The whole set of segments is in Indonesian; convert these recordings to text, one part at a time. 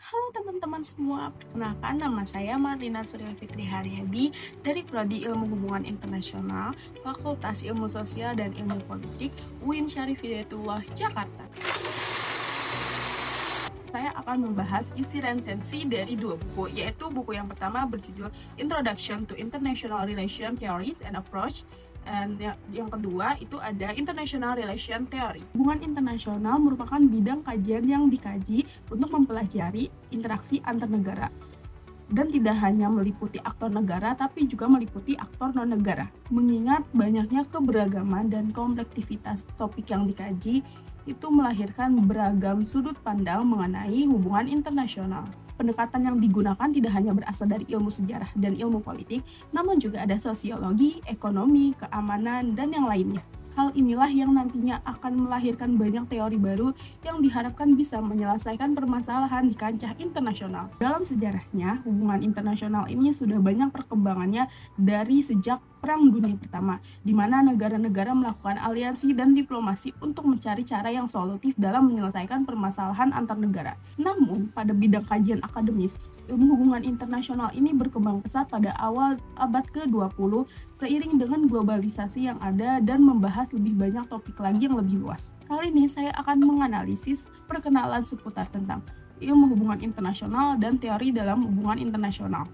Halo teman-teman semua, perkenalkan nama saya Marlina Surya Fitri Haryadi dari Prodi Ilmu Hubungan Internasional, Fakultas Ilmu Sosial dan Ilmu Politik, UIN Syarif Hidayatullah, Jakarta. Saya akan membahas isi resensi dari dua buku, yaitu buku yang pertama berjudul Introduction to International Relation Theories and Approach, dan yang kedua itu ada International Relation Theory. Hubungan internasional merupakan bidang kajian yang dikaji untuk mempelajari interaksi antar negara dan tidak hanya meliputi aktor negara tapi juga meliputi aktor non-negara. Mengingat banyaknya keberagaman dan komplektivitas topik yang dikaji, itu melahirkan beragam sudut pandang mengenai hubungan internasional. Pendekatan yang digunakan tidak hanya berasal dari ilmu sejarah dan ilmu politik, namun juga ada sosiologi, ekonomi, keamanan, dan yang lainnya. Hal inilah yang nantinya akan melahirkan banyak teori baru yang diharapkan bisa menyelesaikan permasalahan di kancah internasional. Dalam sejarahnya, hubungan internasional ini sudah banyak perkembangannya dari sejak Perang Dunia Pertama, di mana negara-negara melakukan aliansi dan diplomasi untuk mencari cara yang solutif dalam menyelesaikan permasalahan antar negara. Namun, pada bidang kajian akademis, ilmu hubungan internasional ini berkembang pesat pada awal abad ke-20 seiring dengan globalisasi yang ada dan membahas lebih banyak topik lagi yang lebih luas. Kali ini saya akan menganalisis perkenalan seputar tentang ilmu hubungan internasional dan teori dalam hubungan internasional.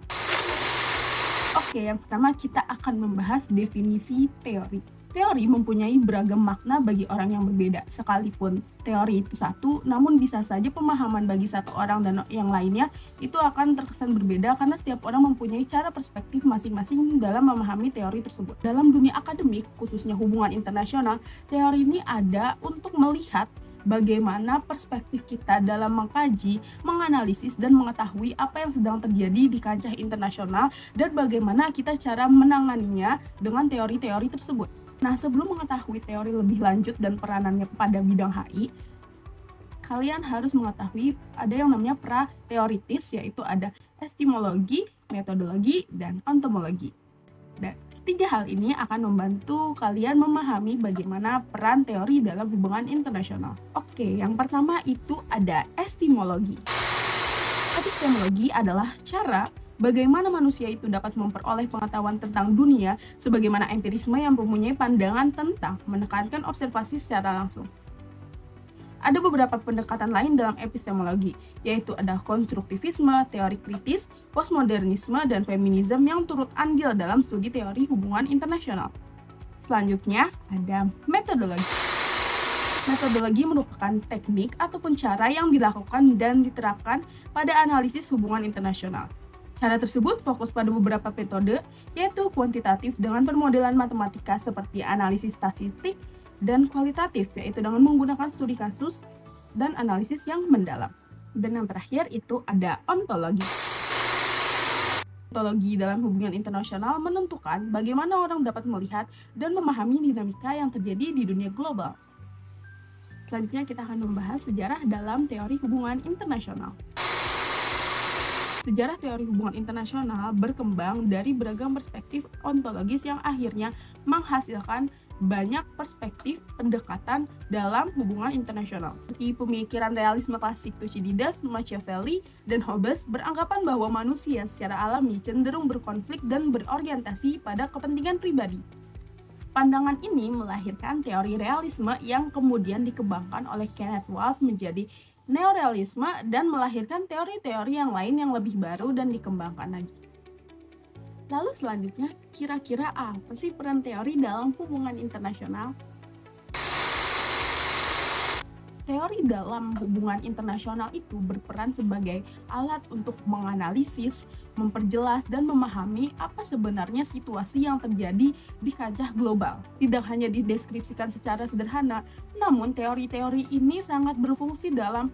Oke, yang pertama kita akan membahas definisi teori. Teori mempunyai beragam makna bagi orang yang berbeda. Sekalipun teori itu satu, namun bisa saja pemahaman bagi satu orang dan yang lainnya itu akan terkesan berbeda karena setiap orang mempunyai cara perspektif masing-masing dalam memahami teori tersebut. Dalam dunia akademik, khususnya hubungan internasional, teori ini ada untuk melihat bagaimana perspektif kita dalam mengkaji, menganalisis, dan mengetahui apa yang sedang terjadi di kancah internasional dan bagaimana kita cara menanganinya dengan teori-teori tersebut. Nah, sebelum mengetahui teori lebih lanjut dan peranannya pada bidang HI, kalian harus mengetahui ada yang namanya pra-teoritis, yaitu ada epistemologi, metodologi, dan ontomologi. Dan tiga hal ini akan membantu kalian memahami bagaimana peran teori dalam hubungan internasional. Oke, yang pertama itu ada epistemologi. Epistemologi adalah cara bagaimana manusia itu dapat memperoleh pengetahuan tentang dunia sebagaimana empirisme yang mempunyai pandangan tentang menekankan observasi secara langsung. Ada beberapa pendekatan lain dalam epistemologi, yaitu ada konstruktivisme, teori kritis, postmodernisme, dan feminisme yang turut andil dalam studi teori hubungan internasional. Selanjutnya, ada metodologi. Metodologi merupakan teknik ataupun cara yang dilakukan dan diterapkan pada analisis hubungan internasional. Cara tersebut fokus pada beberapa metode, yaitu kuantitatif dengan permodelan matematika seperti analisis statistik, dan kualitatif, yaitu dengan menggunakan studi kasus dan analisis yang mendalam. Dan yang terakhir itu ada ontologi. Ontologi dalam hubungan internasional menentukan bagaimana orang dapat melihat dan memahami dinamika yang terjadi di dunia global. Selanjutnya kita akan membahas sejarah dalam teori hubungan internasional. Sejarah teori hubungan internasional berkembang dari beragam perspektif ontologis yang akhirnya menghasilkan banyak perspektif pendekatan dalam hubungan internasional. Seperti pemikiran realisme klasik Thucydides, Machiavelli, dan Hobbes beranggapan bahwa manusia secara alami cenderung berkonflik dan berorientasi pada kepentingan pribadi. Pandangan ini melahirkan teori realisme yang kemudian dikembangkan oleh Kenneth Walsh menjadi neorealisme dan melahirkan teori-teori yang lain yang lebih baru dan dikembangkan lagi. Lalu selanjutnya, kira-kira apa sih peran teori dalam hubungan internasional? Teori dalam hubungan internasional itu berperan sebagai alat untuk menganalisis, memperjelas, dan memahami apa sebenarnya situasi yang terjadi di kancah global. Tidak hanya dideskripsikan secara sederhana, namun teori-teori ini sangat berfungsi dalam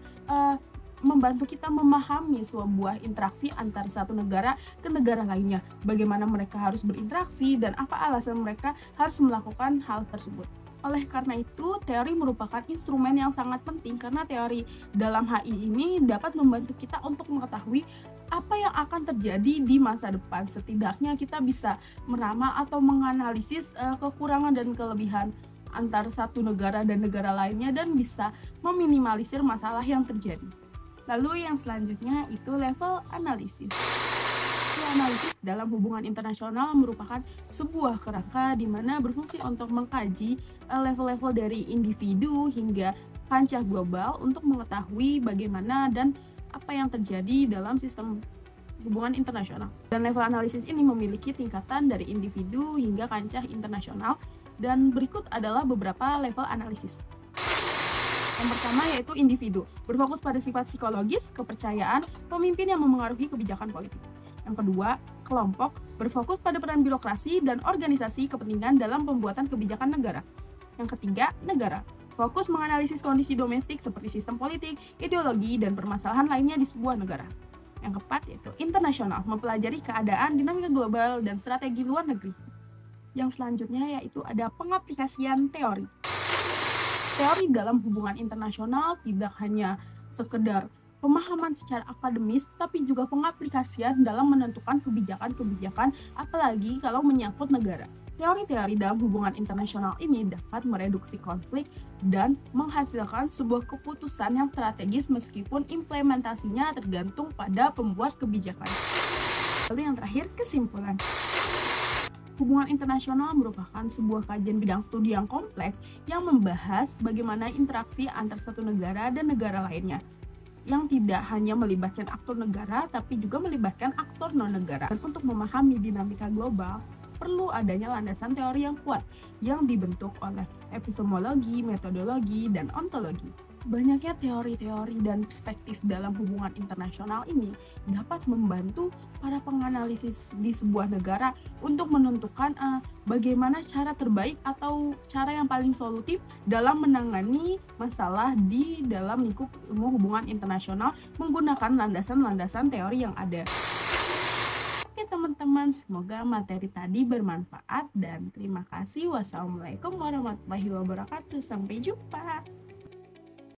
membantu kita memahami sebuah interaksi antar satu negara ke negara lainnya. Bagaimana mereka harus berinteraksi dan apa alasan mereka harus melakukan hal tersebut. Oleh karena itu, teori merupakan instrumen yang sangat penting karena teori dalam HI ini dapat membantu kita untuk mengetahui apa yang akan terjadi di masa depan. Setidaknya kita bisa meramal atau menganalisis kekurangan dan kelebihan antar satu negara dan negara lainnya dan bisa meminimalisir masalah yang terjadi. Lalu yang selanjutnya itu level analisis. Analisis dalam hubungan internasional merupakan sebuah kerangka di mana berfungsi untuk mengkaji level-level dari individu hingga kancah global untuk mengetahui bagaimana dan apa yang terjadi dalam sistem hubungan internasional. Dan level analisis ini memiliki tingkatan dari individu hingga kancah internasional, dan berikut adalah beberapa level analisis. Yang pertama yaitu individu, berfokus pada sifat psikologis, kepercayaan, pemimpin yang memengaruhi kebijakan politik. Yang kedua, kelompok, berfokus pada peran birokrasi dan organisasi kepentingan dalam pembuatan kebijakan negara. Yang ketiga, negara, fokus menganalisis kondisi domestik seperti sistem politik, ideologi, dan permasalahan lainnya di sebuah negara. Yang keempat yaitu internasional, mempelajari keadaan, dinamika global, dan strategi luar negeri. Yang selanjutnya yaitu ada pengaplikasian teori. Teori dalam hubungan internasional tidak hanya sekedar pemahaman secara akademis, tapi juga pengaplikasian dalam menentukan kebijakan-kebijakan, apalagi kalau menyangkut negara. Teori-teori dalam hubungan internasional ini dapat mereduksi konflik dan menghasilkan sebuah keputusan yang strategis meskipun implementasinya tergantung pada pembuat kebijakan. Lalu yang terakhir, kesimpulan. Hubungan internasional merupakan sebuah kajian bidang studi yang kompleks yang membahas bagaimana interaksi antar satu negara dan negara lainnya, yang tidak hanya melibatkan aktor negara tapi juga melibatkan aktor non-negara. Dan untuk memahami dinamika global, perlu adanya landasan teori yang kuat yang dibentuk oleh epistemologi, metodologi, dan ontologi. Banyaknya teori-teori dan perspektif dalam hubungan internasional ini dapat membantu para penganalisis di sebuah negara untuk menentukan bagaimana cara terbaik atau cara yang paling solutif dalam menangani masalah di dalam lingkup ilmu hubungan internasional menggunakan landasan-landasan teori yang ada. Oke teman-teman, semoga materi tadi bermanfaat dan terima kasih. Wassalamualaikum warahmatullahi wabarakatuh. Sampai jumpa.